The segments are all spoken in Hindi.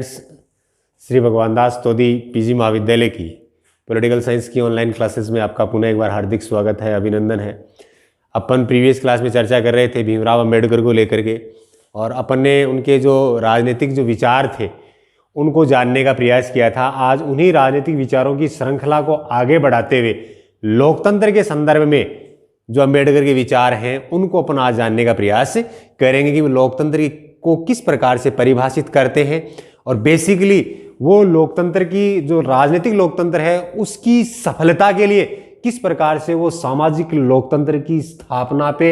श्री भगवान दास तोदी पीजी महाविद्यालय की पॉलिटिकल साइंस की ऑनलाइन क्लासेस में आपका पुनः एक बार हार्दिक स्वागत है, अभिनंदन है। अपन प्रीवियस क्लास में चर्चा कर रहे थे भीमराव अंबेडकर को लेकर के, और अपन ने उनके जो राजनीतिक जो विचार थे उनको जानने का प्रयास किया था। आज उन्हीं राजनीतिक विचारों की श्रृंखला को आगे बढ़ाते हुए लोकतंत्र के संदर्भ में जो अंबेडकर के विचार हैं उनको अपन आज जानने का प्रयास करेंगे कि वो लोकतंत्र को किस प्रकार से परिभाषित करते हैं, और बेसिकली वो लोकतंत्र की जो राजनीतिक लोकतंत्र है उसकी सफलता के लिए किस प्रकार से वो सामाजिक लोकतंत्र की स्थापना पे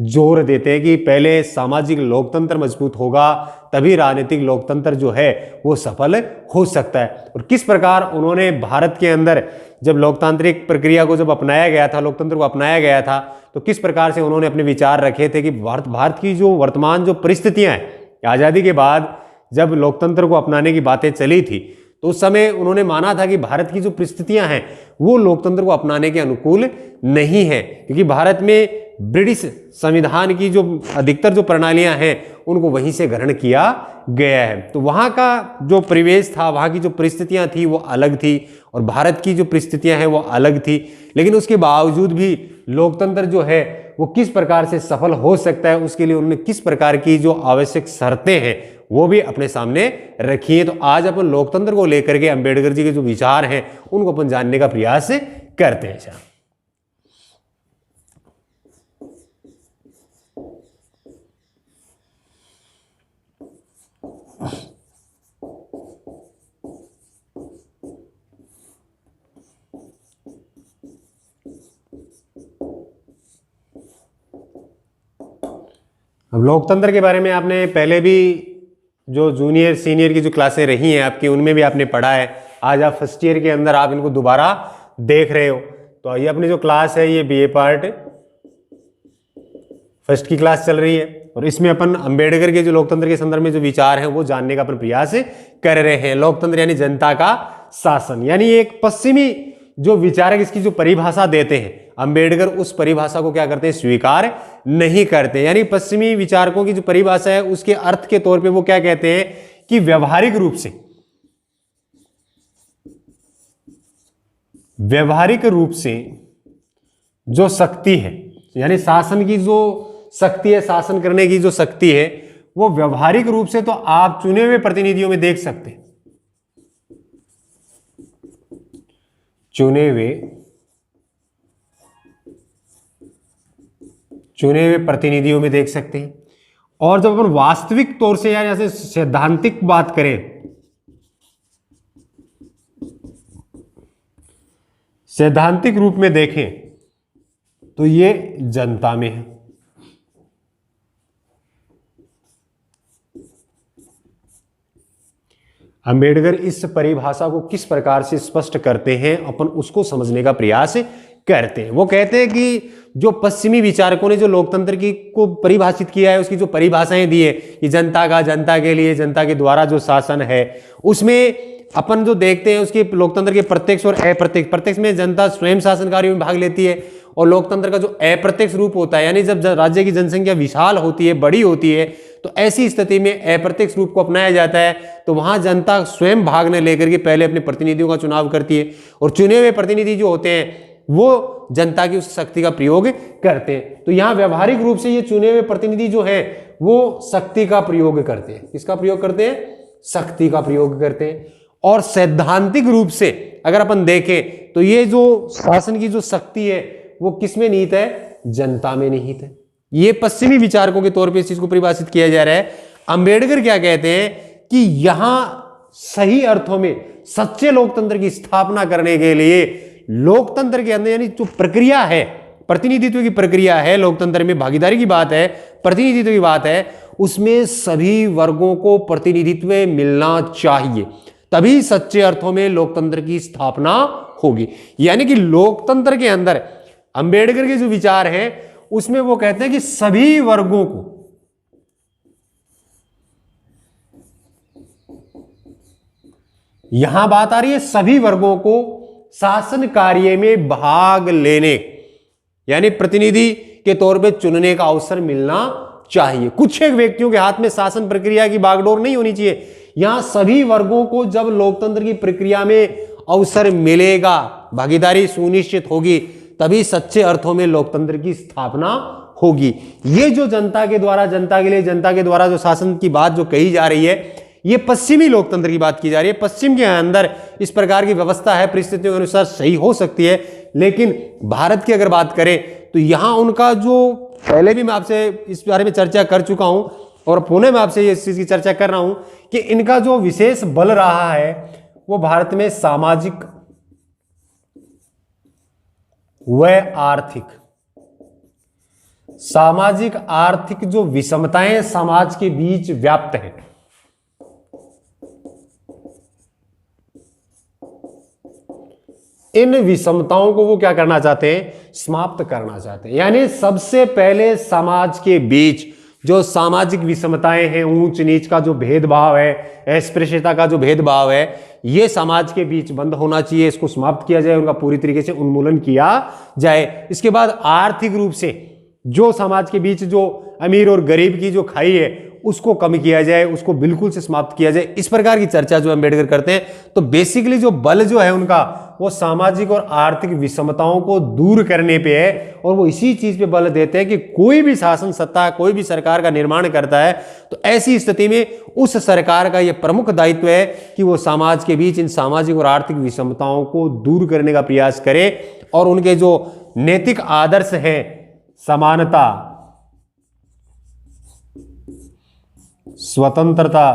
जोर देते हैं कि पहले सामाजिक लोकतंत्र मजबूत होगा तभी राजनीतिक लोकतंत्र जो है वो सफल हो सकता है। और किस प्रकार उन्होंने भारत के अंदर जब लोकतांत्रिक प्रक्रिया को जब अपनाया गया था, लोकतंत्र को अपनाया गया था, तो किस प्रकार से उन्होंने अपने विचार रखे थे कि भारत की जो वर्तमान जो परिस्थितियां हैं, आज़ादी के बाद जब लोकतंत्र को अपनाने की बातें चली थी तो उस समय उन्होंने माना था कि भारत की जो परिस्थितियां हैं वो लोकतंत्र को अपनाने के अनुकूल नहीं है, क्योंकि भारत में ब्रिटिश संविधान की जो अधिकतर जो प्रणालियां हैं उनको वहीं से ग्रहण किया गया है। तो वहाँ का जो परिवेश था, वहाँ की जो परिस्थितियां थी वो अलग थी और भारत की जो परिस्थितियां हैं वो अलग थी। लेकिन उसके बावजूद भी लोकतंत्र जो है वो किस प्रकार से सफल हो सकता है, उसके लिए उन्होंने किस प्रकार की जो आवश्यक शर्तें हैं वो भी अपने सामने रखी है। तो आज अपन लोकतंत्र को लेकर के अंबेडकर जी के जो विचार हैं उनको अपन जानने का प्रयास करते हैं। अब लोकतंत्र के बारे में आपने पहले भी जो जूनियर सीनियर की जो क्लासें रही हैं आपकी उनमें भी आपने पढ़ा है। आज आप फर्स्ट ईयर के अंदर आप इनको दोबारा देख रहे हो। तो ये अपनी जो क्लास है ये बीए पार्ट फर्स्ट की क्लास चल रही है और इसमें अपन अंबेडकर के जो लोकतंत्र के संदर्भ में जो विचार हैं वो जानने का अपन प्रयास कर रहे हैं। लोकतंत्र यानी जनता का शासन, यानी एक पश्चिमी जो विचारक इसकी जो परिभाषा देते हैं, अंबेडकर उस परिभाषा को क्या करते हैं, स्वीकार नहीं करते। यानी पश्चिमी विचारकों की जो परिभाषा है उसके अर्थ के तौर पे वो क्या कहते हैं कि व्यावहारिक रूप से जो शक्ति है, यानी शासन की जो शक्ति है, शासन करने की जो शक्ति है, वो व्यावहारिक रूप से तो आप चुने हुए प्रतिनिधियों में देख सकते हैं, चुने हुए प्रतिनिधियों में देख सकते हैं। और जब अपन वास्तविक तौर से या जैसे सैद्धांतिक बात करें, सैद्धांतिक रूप में देखें तो ये जनता में है। अंबेडकर इस परिभाषा को किस प्रकार से स्पष्ट करते हैं अपन उसको समझने का प्रयास करते हैं। वो कहते हैं कि जो पश्चिमी विचारकों ने जो लोकतंत्र की को परिभाषित किया है, उसकी जो परिभाषाएं दी है कि जनता का, जनता के लिए, जनता के द्वारा जो शासन है, उसमें अपन जो देखते हैं उसके लोकतंत्र के प्रत्यक्ष और अप्रत्यक्ष, प्रत्यक्ष में जनता स्वयं शासन कार्यों में भाग लेती है और लोकतंत्र का जो अप्रत्यक्ष रूप होता है, यानी जब राज्य की जनसंख्या विशाल होती है, बड़ी होती है, तो ऐसी स्थिति में अप्रत्यक्ष रूप को अपनाया जाता है। तो वहां जनता स्वयं भाग न लेकर के पहले अपने प्रतिनिधियों का चुनाव करती है और चुने हुए प्रतिनिधि जो होते हैं वो जनता की उस शक्ति का प्रयोग करते हैं। तो यहाँ व्यवहारिक रूप से ये चुने हुए प्रतिनिधि जो है वो शक्ति का प्रयोग करते हैं। किसका प्रयोग करते हैं? शक्ति का प्रयोग करते हैं। और सैद्धांतिक रूप से अगर अपन देखें तो ये जो शासन की जो शक्ति है वो किस में निहित है? जनता में निहित है। ये पश्चिमी विचारकों के तौर पे इस चीज को परिभाषित किया जा रहा है। अंबेडकर क्या कहते हैं कि यहां सही अर्थों में सच्चे लोकतंत्र की स्थापना करने के लिए लोकतंत्र के अंदर, यानी जो प्रक्रिया है, प्रतिनिधित्व की प्रक्रिया है, लोकतंत्र में भागीदारी की बात है, प्रतिनिधित्व की बात है, उसमें सभी वर्गों को प्रतिनिधित्व मिलना चाहिए, तभी सच्चे अर्थों में लोकतंत्र की स्थापना होगी। यानी कि लोकतंत्र के अंदर अंबेडकर के जो विचार हैं उसमें वो कहते हैं कि सभी वर्गों को, यहां बात आ रही है सभी वर्गों को शासन कार्य में भाग लेने, यानी प्रतिनिधि के तौर पे चुनने का अवसर मिलना चाहिए। कुछ एक व्यक्तियों के हाथ में शासन प्रक्रिया की बागडोर नहीं होनी चाहिए। यहां सभी वर्गों को जब लोकतंत्र की प्रक्रिया में अवसर मिलेगा, भागीदारी सुनिश्चित होगी, तभी सच्चे अर्थों में लोकतंत्र की स्थापना होगी। ये जो जनता के द्वारा, जनता के लिए, जनता के द्वारा जो शासन की बात जो कही जा रही है, ये पश्चिमी लोकतंत्र की बात की जा रही है। पश्चिम के अंदर इस प्रकार की व्यवस्था है, परिस्थितियों के अनुसार सही हो सकती है, लेकिन भारत की अगर बात करें तो यहां उनका जो, पहले भी मैं आपसे इस बारे में चर्चा कर चुका हूं और पुणे में आपसे इस चीज की चर्चा कर रहा हूं कि इनका जो विशेष बल रहा है वो भारत में सामाजिक व आर्थिक जो विषमताएं समाज के बीच व्याप्त है, इन विषमताओं को वो क्या करना चाहते हैं, समाप्त करना चाहते हैं। यानी सबसे पहले समाज के बीच जो सामाजिक विषमताएं हैं, ऊंच नीच का जो भेदभाव है, अस्पृश्यता का जो भेदभाव है, ये समाज के बीच बंद होना चाहिए, इसको समाप्त किया जाए, उनका पूरी तरीके से उन्मूलन किया जाए। इसके बाद आर्थिक रूप से जो समाज के बीच जो अमीर और गरीब की जो खाई है उसको कम किया जाए, उसको बिल्कुल से समाप्त किया जाए। इस प्रकार की चर्चा जो अम्बेडकर करते हैं। तो बेसिकली जो बल जो है उनका वो सामाजिक और आर्थिक विषमताओं को दूर करने पे है, और वो इसी चीज पे बल देते हैं कि कोई भी शासन सत्ता, कोई भी सरकार का निर्माण करता है तो ऐसी स्थिति में उस सरकार का यह प्रमुख दायित्व है कि वो समाज के बीच इन सामाजिक और आर्थिक विषमताओं को दूर करने का प्रयास करे और उनके जो नैतिक आदर्श हैं, समानता, स्वतंत्रता,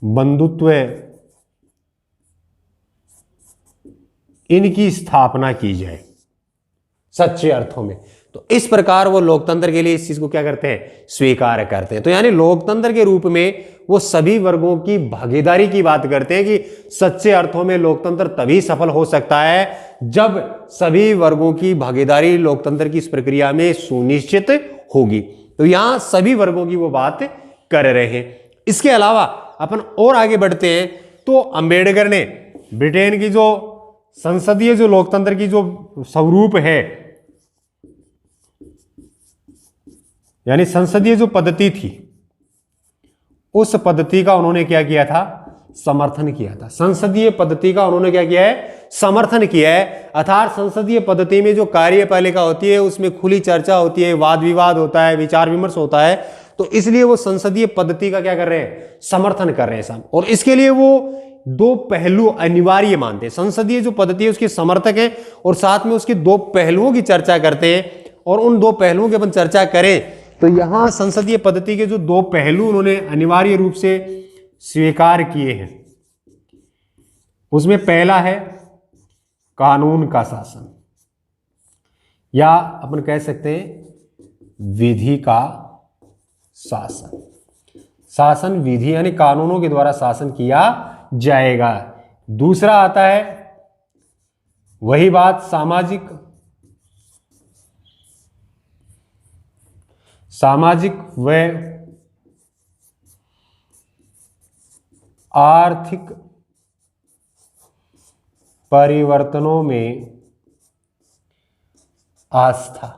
बंधुत्व, इनकी स्थापना की जाए सच्चे अर्थों में। तो इस प्रकार वो लोकतंत्र के लिए इस चीज को क्या करते हैं, स्वीकार करते हैं। तो यानी लोकतंत्र के रूप में वो सभी वर्गों की भागीदारी की बात करते हैं कि सच्चे अर्थों में लोकतंत्र तभी सफल हो सकता है जब सभी वर्गों की भागीदारी लोकतंत्र की इस प्रक्रिया में सुनिश्चित होगी। तो यहां सभी वर्गों की वो बात कर रहे हैं। इसके अलावा अपन और आगे बढ़ते हैं तो अंबेडकर ने ब्रिटेन की जो संसदीय जो लोकतंत्र की जो स्वरूप है, यानी संसदीय जो पद्धति थी, उस पद्धति का उन्होंने क्या किया था, समर्थन किया था। संसदीय पद्धति का उन्होंने क्या किया है, समर्थन किया है। अर्थात संसदीय पद्धति में जो कार्यपालिका होती है उसमें खुली चर्चा होती है, वाद विवाद होता है, विचार विमर्श होता है। तो इसलिए वो संसदीय पद्धति का क्या कर रहे हैं, समर्थन कर रहे हैं सब। और इसके लिए वो दो पहलू अनिवार्य मानते हैं। संसदीय जो पद्धति है उसके समर्थक हैं और साथ में उसके दो पहलुओं की चर्चा करते हैं। और उन दो पहलुओं की अपन चर्चा करें तो यहां संसदीय पद्धति के जो दो पहलू उन्होंने अनिवार्य रूप से स्वीकार किए हैं, उसमें पहला है कानून का शासन, या अपन कह सकते हैं विधि का शासन। शासन विधि यानी कानूनों के द्वारा शासन किया जाएगा। दूसरा आता है वही बात सामाजिक व आर्थिक परिवर्तनों में आस्था।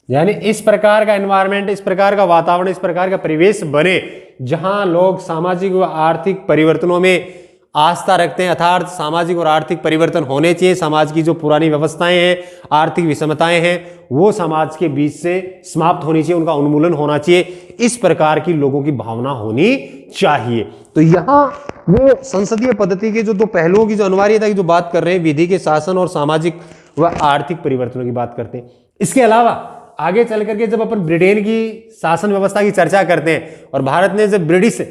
यानी इस प्रकार का एनवायरनमेंट, इस प्रकार का वातावरण, इस प्रकार का परिवेश बने जहां लोग सामाजिक व आर्थिक परिवर्तनों में आस्था रखते हैं। अर्थात सामाजिक और आर्थिक परिवर्तन होने चाहिए। समाज की जो पुरानी व्यवस्थाएं हैं, आर्थिक विषमताएं हैं, वो समाज के बीच से समाप्त होनी चाहिए, उनका उन्मूलन होना चाहिए। इस प्रकार की लोगों की भावना होनी चाहिए। तो यहां वो संसदीय पद्धति के जो दो पहलुओं की जो अनिवार्यता की जो बात कर रहे हैं, विधि के शासन और सामाजिक व आर्थिक परिवर्तनों की बात करते हैं। इसके अलावा आगे चल करके जब अपन ब्रिटेन की शासन व्यवस्था की चर्चा करते हैं और भारत ने जब ब्रिटिश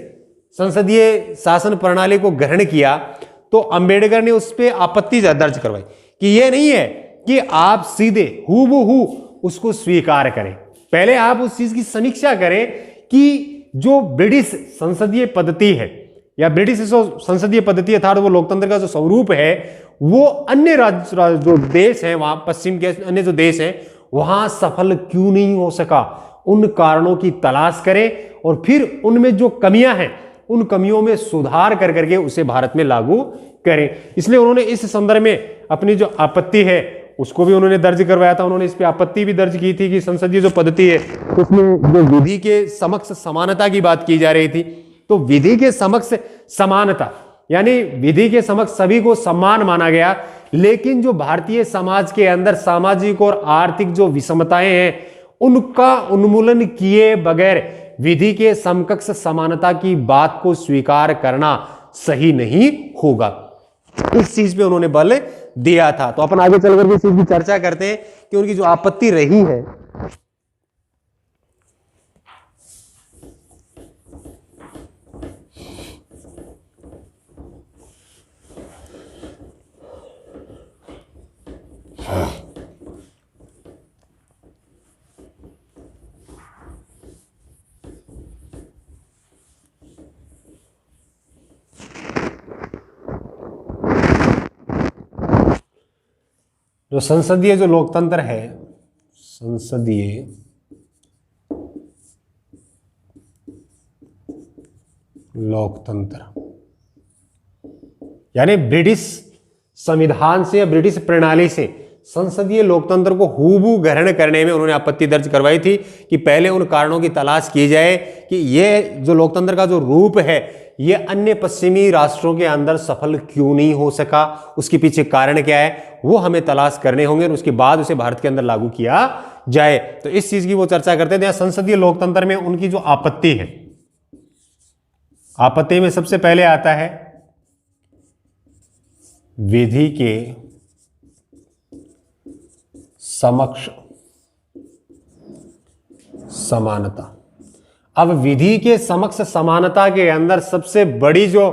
संसदीय शासन प्रणाली को ग्रहण किया तो अंबेडकर ने उस पर आपत्ति दर्ज करवाई कि यह नहीं है कि आप सीधे हूबहू उसको स्वीकार करें। पहले आप उस चीज की समीक्षा करें कि जो ब्रिटिश संसदीय पद्धति है या ब्रिटिश संसदीय पद्धति अर्थात वो लोकतंत्र का जो स्वरूप है वो अन्य राज्य जो देश है, वहां पश्चिम के अन्य जो देश है वहां सफल क्यों नहीं हो सका। उन कारणों की तलाश करें और फिर उनमें जो कमियां हैं उन कमियों में सुधार कर करके उसे भारत में लागू करें। इसलिए उन्होंने इस संदर्भ में अपनी जो आपत्ति है उसको भी उन्होंने दर्ज करवाया था। उन्होंने इस पे आपत्ति भी दर्ज की थी कि संसदीय जो पद्धति है उसमें जो विधि के समक्ष समानता की बात की जा रही थी, तो विधि के समक्ष समानता यानी विधि के समक्ष सभी को समान माना गया, लेकिन जो भारतीय समाज के अंदर सामाजिक और आर्थिक जो विषमताएं हैं उनका उन्मूलन किए बगैर विधि के समकक्ष समानता की बात को स्वीकार करना सही नहीं होगा। इस चीज पे उन्होंने बल दिया था। तो अपन आगे चलकर के इस चीज की चर्चा करते हैं कि उनकी जो आपत्ति रही है जो संसदीय जो लोकतंत्र है, संसदीय लोकतंत्र यानी ब्रिटिश संविधान से या ब्रिटिश प्रणाली से संसदीय लोकतंत्र को हूबहू ग्रहण करने में उन्होंने आपत्ति दर्ज करवाई थी कि पहले उन कारणों की तलाश की जाए कि यह जो लोकतंत्र का जो रूप है यह अन्य पश्चिमी राष्ट्रों के अंदर सफल क्यों नहीं हो सका, उसके पीछे कारण क्या है वो हमें तलाश करने होंगे और उसके बाद उसे भारत के अंदर लागू किया जाए। तो इस चीज की वो चर्चा करते थे। संसदीय लोकतंत्र में उनकी जो आपत्ति है, आपत्ति में सबसे पहले आता है विधि के समक्ष समानता। अब विधि के समक्ष समानता के अंदर सबसे बड़ी जो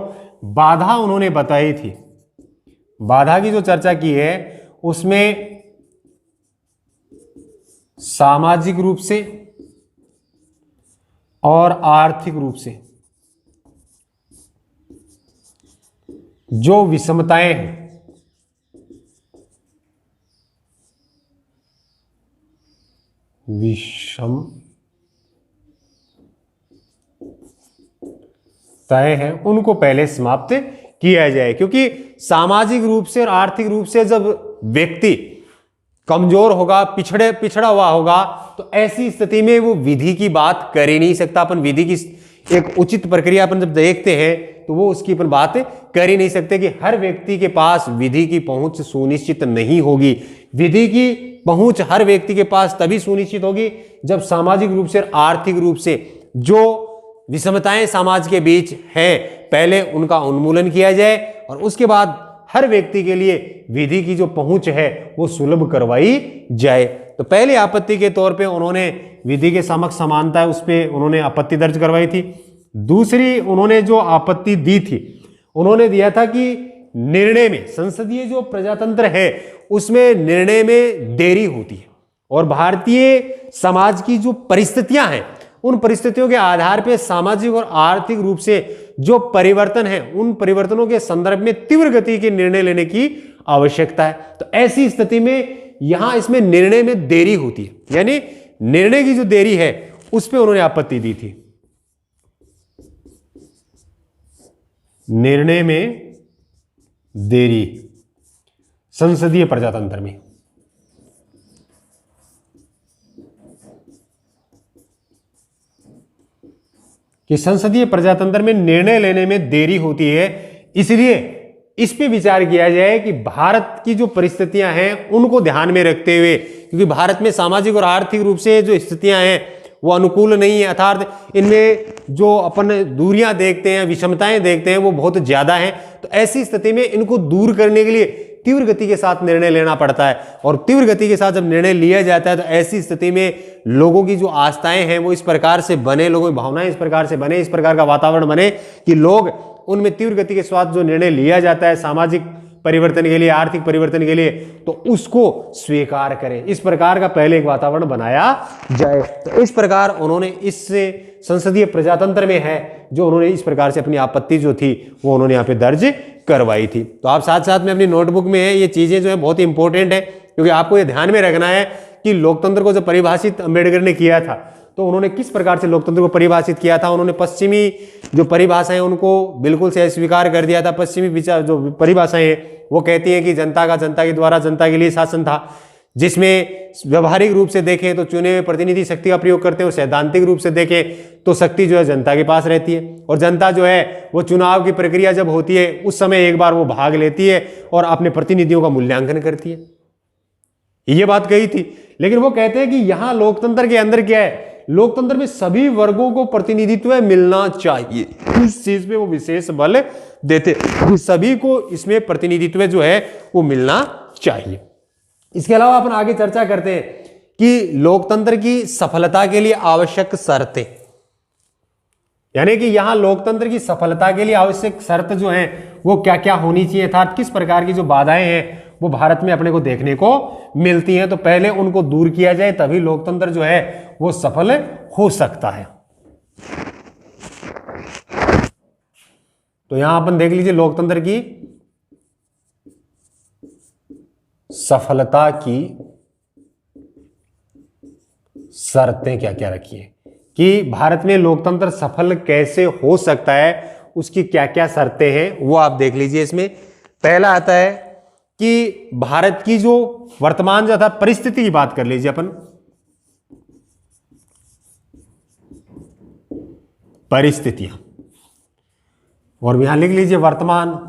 बाधा उन्होंने बताई थी, बाधा की जो चर्चा की है उसमें सामाजिक रूप से और आर्थिक रूप से जो विषमताएं हैं तय है उनको पहले समाप्त किया जाए, क्योंकि सामाजिक रूप से और आर्थिक रूप से जब व्यक्ति कमजोर होगा, पिछड़ा हुआ होगा, तो ऐसी स्थिति में वो विधि की बात कर ही नहीं सकता। अपन विधि की एक उचित प्रक्रिया अपन जब देखते हैं तो वो उसकी अपन बात कर ही नहीं सकते कि हर व्यक्ति के पास विधि की पहुंच सुनिश्चित नहीं होगी। विधि की पहुंच हर व्यक्ति के पास तभी सुनिश्चित होगी जब सामाजिक रूप से और आर्थिक रूप से जो विषमताएं समाज के बीच हैं पहले उनका उन्मूलन किया जाए और उसके बाद हर व्यक्ति के लिए विधि की जो पहुंच है वो सुलभ करवाई जाए। तो पहले आपत्ति के तौर पे उन्होंने विधि के समक्ष समानता है उस पर उन्होंने आपत्ति दर्ज करवाई थी। दूसरी उन्होंने जो आपत्ति दी थी, उन्होंने दिया था कि निर्णय में, संसदीय जो प्रजातंत्र है उसमें निर्णय में देरी होती है और भारतीय समाज की जो परिस्थितियां हैं उन परिस्थितियों के आधार पर सामाजिक और आर्थिक रूप से जो परिवर्तन है उन परिवर्तनों के संदर्भ में तीव्र गति के निर्णय लेने की आवश्यकता है। तो ऐसी स्थिति में यहां इसमें निर्णय में देरी होती है, यानी निर्णय की जो देरी है उस पर उन्होंने आपत्ति दी थी। निर्णय में देरी संसदीय प्रजातंत्र में, कि संसदीय प्रजातंत्र में निर्णय लेने में देरी होती है, इसलिए इस पे विचार किया जाए कि भारत की जो परिस्थितियां हैं उनको ध्यान में रखते हुए, क्योंकि भारत में सामाजिक और आर्थिक रूप से जो स्थितियां हैं वो अनुकूल नहीं है, अर्थात इनमें जो अपन दूरियां देखते हैं, विषमताएं देखते हैं वो बहुत ज्यादा हैं। तो ऐसी स्थिति में इनको दूर करने के लिए तीव्र गति के साथ निर्णय लेना पड़ता है और तीव्र गति के साथ जब निर्णय लिया जाता है तो ऐसी स्थिति में लोगों की जो आस्थाएं हैं वो इस प्रकार से बने, लोगों की भावनाएं इस प्रकार से बने, इस प्रकार का वातावरण बने कि लोग उनमें तीव्र गति के साथ जो निर्णय लिया जाता है सामाजिक परिवर्तन के लिए, आर्थिक परिवर्तन के लिए, तो उसको स्वीकार करें। इस प्रकार का पहले एक वातावरण बनाया जाए। तो इस प्रकार उन्होंने इससे संसदीय प्रजातंत्र में है जो उन्होंने इस प्रकार से अपनी आपत्ति जो थी वो उन्होंने यहाँ पे दर्ज करवाई थी। तो आप साथ साथ में अपनी नोटबुक में है ये चीजें जो है बहुत इंपॉर्टेंट है, क्योंकि आपको ये ध्यान में रखना है कि लोकतंत्र को जब परिभाषित अंबेडकर ने किया था तो उन्होंने किस प्रकार से लोकतंत्र को परिभाषित किया था? उन्होंने पश्चिमी जो परिभाषाएं उनको बिल्कुल से अस्वीकार कर दिया था। पश्चिमी विचार जो परिभाषाएं हैं वो कहती हैं कि जनता का जनता के द्वारा जनता के लिए शासन था, जिसमें व्यवहारिक रूप से देखें तो चुने हुए प्रतिनिधि शक्ति का प्रयोग करते हैं और सैद्धांतिक रूप से देखें तो शक्ति जो है जनता के पास रहती है, और जनता जो है वो चुनाव की प्रक्रिया जब होती है उस समय एक बार वो भाग लेती है और अपने प्रतिनिधियों का मूल्यांकन करती है। ये बात कही थी। लेकिन वो कहते हैं कि यहां लोकतंत्र के अंदर क्या है, लोकतंत्र में सभी वर्गों को प्रतिनिधित्व मिलना चाहिए, इस चीज पे वो विशेष बल देते, सभी को इसमें प्रतिनिधित्व जो है वो मिलना चाहिए। इसके अलावा अपन आगे चर्चा करते हैं कि लोकतंत्र की सफलता के लिए आवश्यक शर्तें, यानी कि यहां लोकतंत्र की सफलता के लिए आवश्यक शर्त जो है वो क्या क्या होनी चाहिए, अर्थात किस प्रकार की जो बाधाएं हैं वो भारत में अपने को देखने को मिलती हैं, तो पहले उनको दूर किया जाए तभी लोकतंत्र जो है वो सफल हो सकता है। तो यहां अपन देख लीजिए लोकतंत्र की सफलता की शर्तें क्या क्या रखी है कि भारत में लोकतंत्र सफल कैसे हो सकता है, उसकी क्या क्या शर्तें हैं वो आप देख लीजिए। इसमें पहला आता है कि भारत की जो वर्तमान जो था परिस्थिति की बात कर लीजिए अपन, परिस्थितियां, और यहां लिख लीजिए वर्तमान।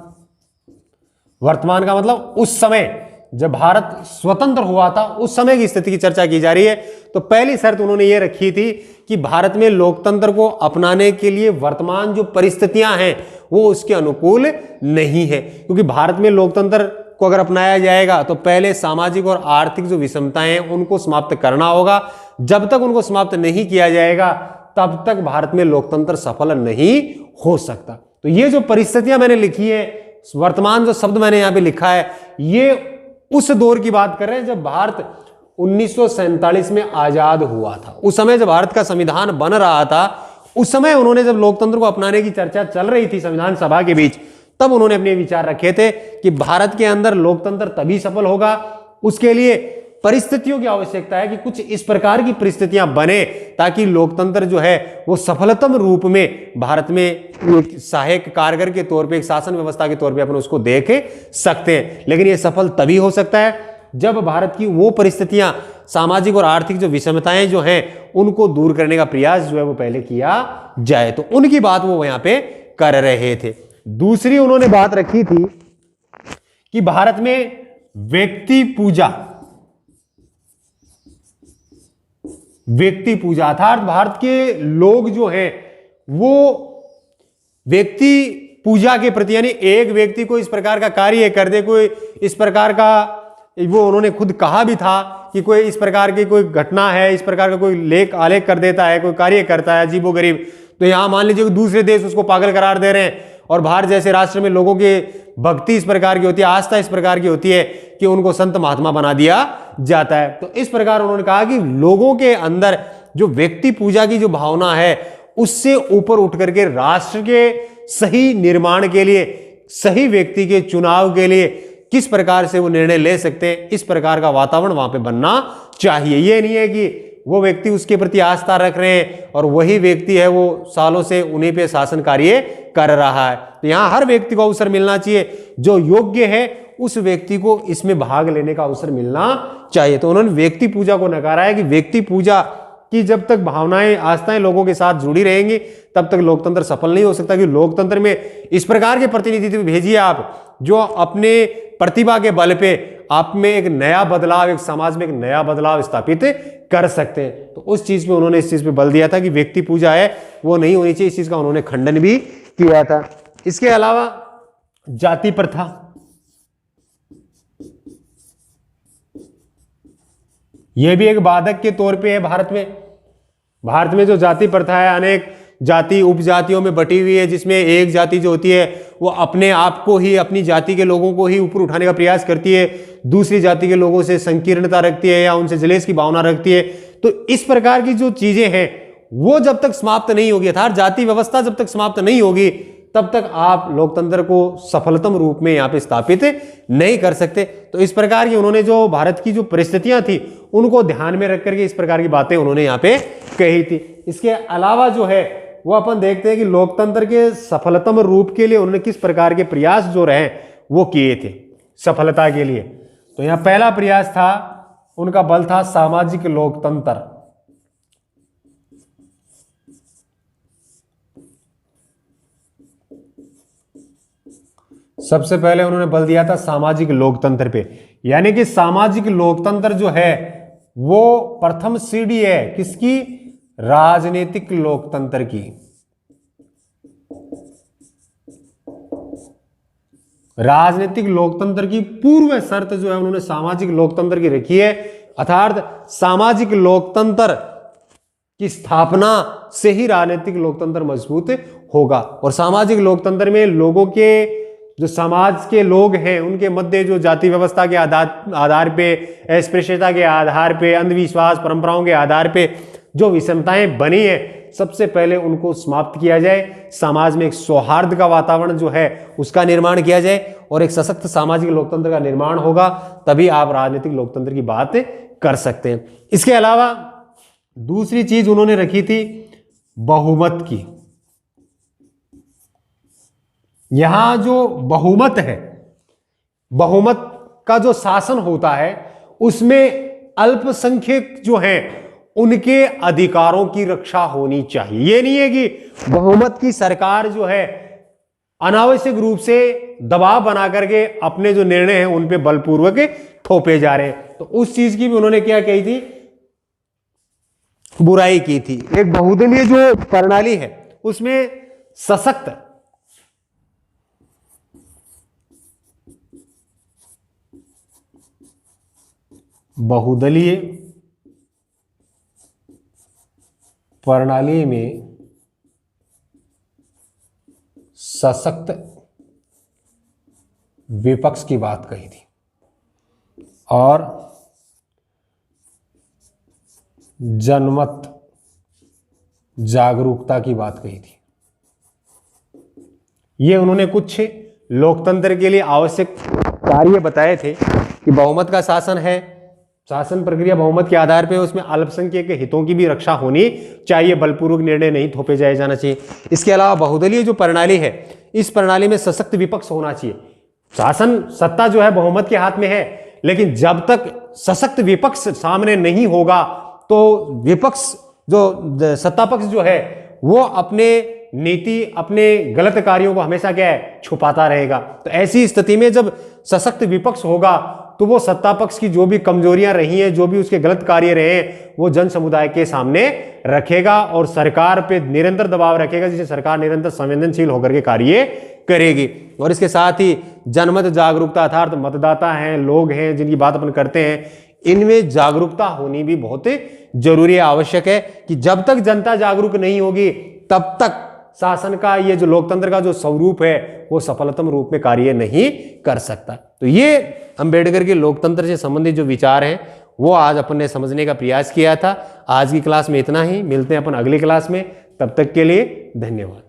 वर्तमान का मतलब उस समय जब भारत स्वतंत्र हुआ था उस समय की स्थिति की चर्चा की जा रही है। तो पहली शर्त उन्होंने ये रखी थी कि भारत में लोकतंत्र को अपनाने के लिए वर्तमान जो परिस्थितियां हैं वो उसके अनुकूल नहीं है, क्योंकि भारत में लोकतंत्र को अगर अपनाया जाएगा तो पहले सामाजिक और आर्थिक जो विषमताएं हैं उनको समाप्त करना होगा। जब तक उनको समाप्त नहीं किया जाएगा तब तक भारत में लोकतंत्र सफल नहीं हो सकता। तो ये जो परिस्थितियां मैंने लिखी है, वर्तमान जो शब्द मैंने यहां पे लिखा है, ये उस दौर की बात कर रहे हैं जब भारत 1947 में आजाद हुआ था। उस समय जब भारत का संविधान बन रहा था, उस समय उन्होंने जब लोकतंत्र को अपनाने की चर्चा चल रही थी संविधान सभा के बीच, तब उन्होंने अपने विचार रखे थे कि भारत के अंदर लोकतंत्र तभी सफल होगा, उसके लिए परिस्थितियों की आवश्यकता है कि कुछ इस प्रकार की परिस्थितियां बने ताकि लोकतंत्र जो है वो सफलतम रूप में भारत में एक सहायक कारगर के तौर पे, एक शासन व्यवस्था के तौर पे अपन उसको देख सकते हैं। लेकिन ये सफल तभी हो सकता है जब भारत की वो परिस्थितियां, सामाजिक और आर्थिक जो विषमताएं जो हैं उनको दूर करने का प्रयास जो है वो पहले किया जाए। तो उनकी बात वो यहां पे कर रहे थे। दूसरी उन्होंने बात रखी थी कि भारत में व्यक्ति पूजा अर्थात भारत के लोग जो हैं वो व्यक्ति पूजा के प्रति, यानी एक व्यक्ति को इस प्रकार का कार्य कर दे, कोई इस प्रकार का, वो उन्होंने खुद कहा भी था कि कोई इस प्रकार की कोई घटना है, इस प्रकार का कोई लेख आलेख कर देता है, कोई कार्य करता है अजीबोगरीब, तो यहां मान लीजिए कि दूसरे देश उसको पागल करार दे रहे हैं और भारत जैसे राष्ट्र में लोगों की भक्ति इस प्रकार की होती है, आस्था इस प्रकार की होती है कि उनको संत महात्मा बना दिया जाता है। तो इस प्रकार उन्होंने कहा कि लोगों के अंदर जो व्यक्ति पूजा की जो भावना है उससे ऊपर उठ करके राष्ट्र के सही निर्माण के लिए, सही व्यक्ति के चुनाव के लिए किस प्रकार से वो निर्णय ले सकते हैं, इस प्रकार का वातावरण वहां पे बनना चाहिए। ये नहीं है कि वो व्यक्ति उसके प्रति आस्था रख रहे हैं और वही व्यक्ति है वो सालों से उन्हीं पे शासन कार्य कर रहा है। तो यहाँ हर व्यक्ति को अवसर मिलना चाहिए, जो योग्य है उस व्यक्ति को इसमें भाग लेने का अवसर मिलना चाहिए। तो उन्होंने व्यक्ति पूजा को नकारा है कि व्यक्ति पूजा की जब तक भावनाएं, आस्थाएं लोगों के साथ जुड़ी रहेंगी तब तक लोकतंत्र सफल नहीं हो सकता। कि लोकतंत्र में इस प्रकार के प्रतिनिधित्व भेजिए आप जो अपने प्रतिभा के बल पे आप में एक नया बदलाव, एक समाज में एक नया बदलाव स्थापित कर सकते हैं। तो उस चीज पे उन्होंने इस चीज पे बल दिया था कि व्यक्ति पूजा है वो नहीं होनी चाहिए। इस चीज का उन्होंने खंडन भी किया था। इसके अलावा जाति प्रथा, यह भी एक बाधक के तौर पे है भारत में। भारत में जो जाति प्रथा है अनेक जाति उपजातियों में बटी हुई है, जिसमें एक जाति जो होती है वो अपने आप को ही, अपनी जाति के लोगों को ही ऊपर उठाने का प्रयास करती है, दूसरी जाति के लोगों से संकीर्णता रखती है या उनसे जलेस की भावना रखती है। तो इस प्रकार की जो चीजें हैं वो जब तक समाप्त नहीं होगी, अर्थात जाति व्यवस्था जब तक समाप्त नहीं होगी तब तक आप लोकतंत्र को सफलतम रूप में यहाँ पे स्थापित नहीं कर सकते। तो इस प्रकार की उन्होंने जो भारत की जो परिस्थितियां थी उनको ध्यान में रख करके इस प्रकार की बातें उन्होंने यहाँ पे कही थी। इसके अलावा जो है वो अपन देखते हैं कि लोकतंत्र के सफलतम रूप के लिए उन्होंने किस प्रकार के प्रयास जो रहे वो किए थे सफलता के लिए। तो यहाँ पहला प्रयास था, उनका बल था सामाजिक लोकतंत्र। सबसे पहले उन्होंने बल दिया था सामाजिक लोकतंत्र पे, यानी कि सामाजिक लोकतंत्र जो है वो प्रथम सीढ़ी है किसकी? राजनीतिक लोकतंत्र की। राजनीतिक लोकतंत्र की पूर्व शर्त जो है उन्होंने सामाजिक लोकतंत्र की रखी है, अर्थात सामाजिक लोकतंत्र की स्थापना से ही राजनीतिक लोकतंत्र मजबूत होगा। और सामाजिक लोकतंत्र में लोगों के जो समाज के लोग हैं उनके मध्य जो जाति व्यवस्था के आधार पे, अस्पृश्यता के आधार पे, अंधविश्वास परंपराओं के आधार पे जो विषमताएं बनी है सबसे पहले उनको समाप्त किया जाए। समाज में एक सौहार्द का वातावरण जो है उसका निर्माण किया जाए और एक सशक्त सामाजिक लोकतंत्र का निर्माण होगा, तभी आप राजनीतिक लोकतंत्र की बात कर सकते हैं। इसके अलावा दूसरी चीज उन्होंने रखी थी बहुमत की। यहां जो बहुमत है, बहुमत का जो शासन होता है उसमें अल्पसंख्यक जो हैं उनके अधिकारों की रक्षा होनी चाहिए। ये नहीं है कि बहुमत की सरकार जो है अनावश्यक रूप से दबाव बना करके अपने जो निर्णय हैं उन पे बलपूर्वक थोपे जा रहे हैं। तो उस चीज की भी उन्होंने क्या कही थी? बुराई की थी। एक बहुदलीय जो प्रणाली है उसमें सशक्त बहुदलीय प्रणाली में सशक्त विपक्ष की बात कही थी और जनमत जागरूकता की बात कही थी। ये उन्होंने कुछ लोकतंत्र के लिए आवश्यक कार्य बताए थे कि बहुमत का शासन है, शासन प्रक्रिया बहुमत के आधार पे, उसमें अल्पसंख्यक के हितों की भी रक्षा होनी चाहिए, बलपूर्वक निर्णय नहीं थोपे जाए जाना चाहिए। इसके अलावा बहुदलीय जो प्रणाली है इस प्रणाली में सशक्त विपक्ष होना चाहिए। शासन सत्ता जो है बहुमत के हाथ में है, लेकिन जब तक सशक्त विपक्ष सामने नहीं होगा तो विपक्ष जो सत्ता पक्ष जो है वो अपने नीति, अपने गलत कार्यों को हमेशा क्या है? छुपाता रहेगा। तो ऐसी स्थिति में जब सशक्त विपक्ष होगा तो वो सत्ता पक्ष की जो भी कमजोरियां रही हैं, जो भी उसके गलत कार्य रहे हैं, वो जन समुदाय के सामने रखेगा और सरकार पे निरंतर दबाव रखेगा, जिससे सरकार निरंतर संवेदनशील होकर के कार्य करेगी। और इसके साथ ही जनमत जागरूकता, अर्थात मतदाता हैं, लोग हैं जिनकी बात अपन करते हैं, इनमें जागरूकता होनी भी बहुत जरूरी है, आवश्यक है कि जब तक जनता जागरूक नहीं होगी तब तक शासन का ये जो लोकतंत्र का जो स्वरूप है वो सफलतम रूप में कार्य नहीं कर सकता। तो ये अंबेडकर के लोकतंत्र से संबंधित जो विचार हैं वो आज अपन ने समझने का प्रयास किया था। आज की क्लास में इतना ही, मिलते हैं अपन अगली क्लास में, तब तक के लिए धन्यवाद।